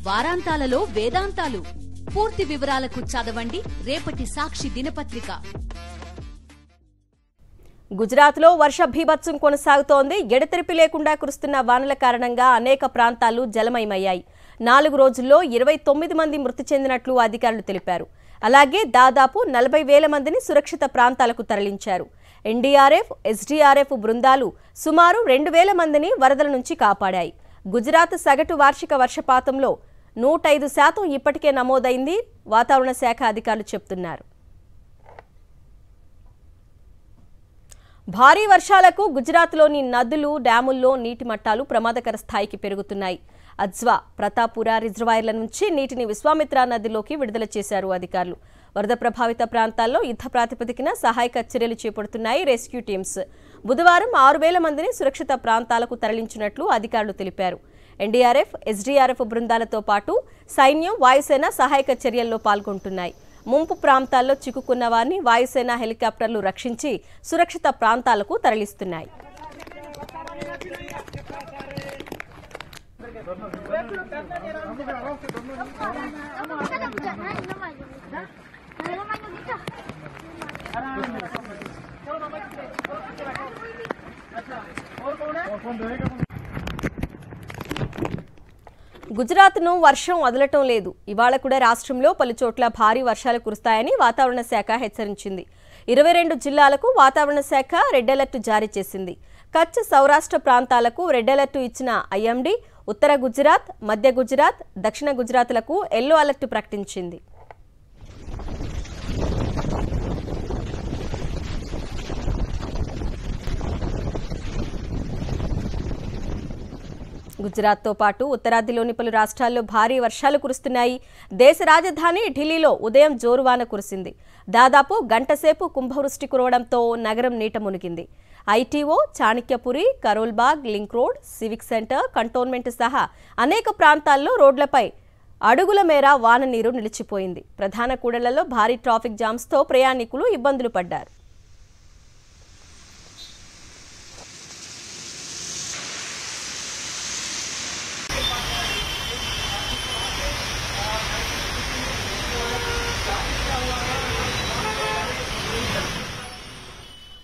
వారాంతాలలో వేదాంతాలు. పూర్తి వివరాలకు చదవండి రేపటి సాక్షి దినపత్రిక. గుజరాత్లో వర్ష బీభత్సం కొనసాగుతోంది. ఎడతెరిపి లేకుండా కురుస్తున్న వానల కారణంగా అనేక ప్రాంతాలు జలమయమయ్యాయి. 4 రోజుల్లో 29 మంది మృతి చెందినట్లు అధికారులు తెలిపారు. అలాగే దాదాపు 40,000 మందిని సురక్షిత ప్రాంతాలకు తరలించారు. ఎన్డీఆర్ఎఫ్, ఎస్డీఆర్ఎఫ్ బృందాలు సుమారు 2,000 మందిని వరదల నుంచి కాపాడాయి. గుజరాత్ సగటు వార్షిక వర్షపాతంలో 105% ఇప్పటికే నమోదైంది వాతావరణ శాఖ అధికారులు చెబుతున్నారు. భారీ వర్షాలకు గుజరాత్లోని నదులు, డ్యాముల్లో నీటి మట్టాలు ప్రమాదకర స్థాయికి పెరుగుతున్నాయి. అజ్వా, ప్రతాపుర రిజర్వాయర్ల నుంచి నీటిని విశ్వామిత్ర నదిలోకి విడుదల చేశారు అధికారులు. వరద ప్రభావిత ప్రాంతాల్లో యుద్ధ ప్రాతిపదికన సహాయక చర్యలు చేపడుతున్నాయి రెస్క్యూ టీమ్స్. బుధవారం 6,000 మందిని సురక్షిత ప్రాంతాలకు తరలించినట్లు అధికారులు తెలిపారు. ఎన్డీఆర్ఎఫ్, ఎస్డీఆర్ఎఫ్ బృందాలతో పాటు సైన్యం, వాయుసేన సహాయక చర్యల్లో పాల్గొంటున్నాయి. ముంపు ప్రాంతాల్లో చిక్కుకున్న వారిని వాయుసేన హెలికాప్టర్లు రక్షించి సురక్షిత ప్రాంతాలకు తరలిస్తున్నాయి. గుజరాత్ను వర్షం వదలటం లేదు. ఇవాళ కూడా రాష్ట్రంలో పలుచోట్ల భారీ వర్షాలు కురుస్తాయని వాతావరణ శాఖ హెచ్చరించింది. 22 జిల్లాలకు వాతావరణ శాఖ రెడ్ అలర్ట్ జారీ చేసింది. కచ్, సౌరాష్ట్ర ప్రాంతాలకు రెడ్ అలర్ట్ ఇచ్చిన ఐఎండీ ఉత్తర గుజరాత్, మధ్య గుజరాత్, దక్షిణ గుజరాత్లకు ఎల్లో అలర్ట్ ప్రకటించింది. గుజరాత్తో పాటు ఉత్తరాదిలోని పలు రాష్ట్రాల్లో భారీ వర్షాలు కురుస్తున్నాయి. దేశ రాజధాని ఢిల్లీలో ఉదయం జోరువాన కురిసింది. దాదాపు గంటసేపు కుంభవృష్టి కురవడంతో నగరం నీట మునిగింది. ITO, Chanakyapuri, Karol Bagh, link road, civic centre, cantonment సహా అనేక ప్రాంతాల్లో రోడ్లపై అడుగుల మేర వాన నీరు నిలిచిపోయింది. ప్రధాన కూడళ్లలో భారీ ట్రాఫిక్ జామ్స్తో ప్రయాణికులు ఇబ్బందులు పడ్డారు.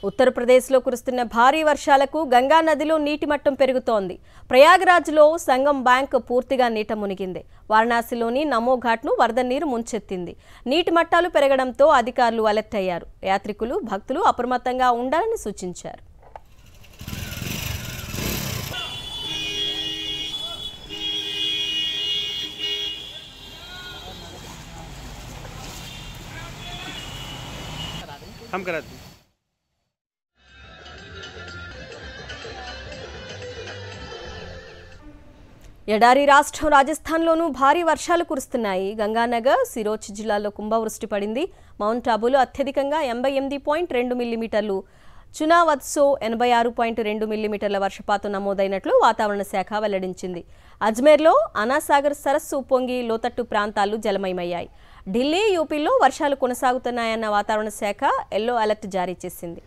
ఉత్తరప్రదేశ్లో కురుస్తున్న భారీ వర్షాలకు గంగా నదిలో నీటి మట్టం పెరుగుతోంది. ప్రయాగ్రాజ్లో సంగం బ్యాంక్ పూర్తిగా నీట మునిగింది. వారణాసిలోని నమో ఘాట్ను వరద నీరు ముంచెత్తింది. నీటి మట్టాలు పెరగడంతో అధికారులు అలర్ట్ అయ్యారు. యాత్రికులు, భక్తులు అప్రమత్తంగా ఉండాలని సూచించారు. ఎడారి రాష్ట్రం రాజస్థాన్లోనూ భారీ వర్షాలు కురుస్తున్నాయి. గంగానగర్, సిరోచ్ జిల్లాల్లో కుంభవృష్టి పడింది. మౌంట్ ఆబులో అత్యధికంగా 88.2 మిల్లీమీటర్లు, చునావత్సో 86.2 మిల్లీమీటర్ల వర్షపాతం నమోదైనట్లు వాతావరణ శాఖ వెల్లడించింది. అజ్మేర్లో అనాసాగర్ సరస్సు ఉప్పొంగి లోతట్టు ప్రాంతాలు జలమయమయ్యాయి. ఢిల్లీ, యూపీలో వర్షాలు కొనసాగుతున్నాయన్న వాతావరణ శాఖ ఎల్లో అలర్ట్ జారీ చేసింది.